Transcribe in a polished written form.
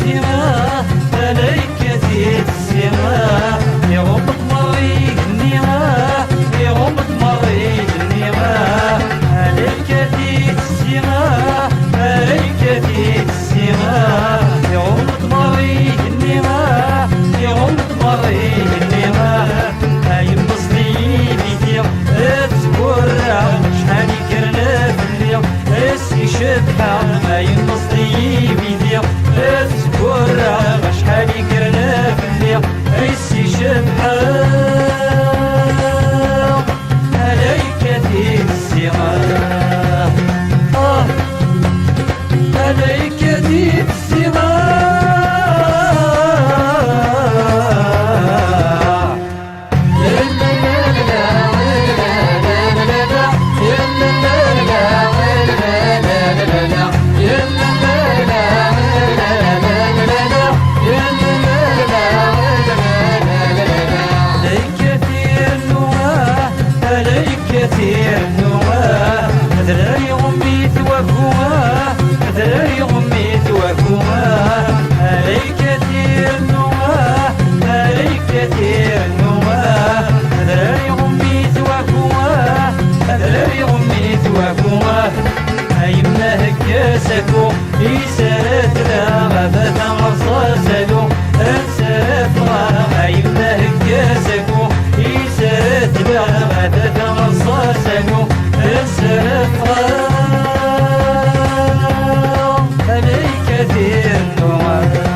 السماء ملائكة السماء يغمض مريق النماء يغمض مريق النماء ملائكة السماء ملائكة السماء يغمض مريق النماء يغمض مريق النماء هاي مصلي بيدير تكورع شحال يكرنا في الليل اسي شبحة هاي مصلي بيدير تكورع شحال يكرنا في الليل اسي شبحة ملائكة السماء ملائكة السماء كثير نواه ذراري غمي توقواه ذراري غمي توقواه علي كثير نواه علي كثير نواه ذراري غمي توقواه ذراري غمي توقواه أيمنا هكاسكو يسرت لا غابة غصاصلو أنسرت غا أيمنا هكاسكو يسرت لا غابة غصاصلو أنسرت غا علي كثير نواه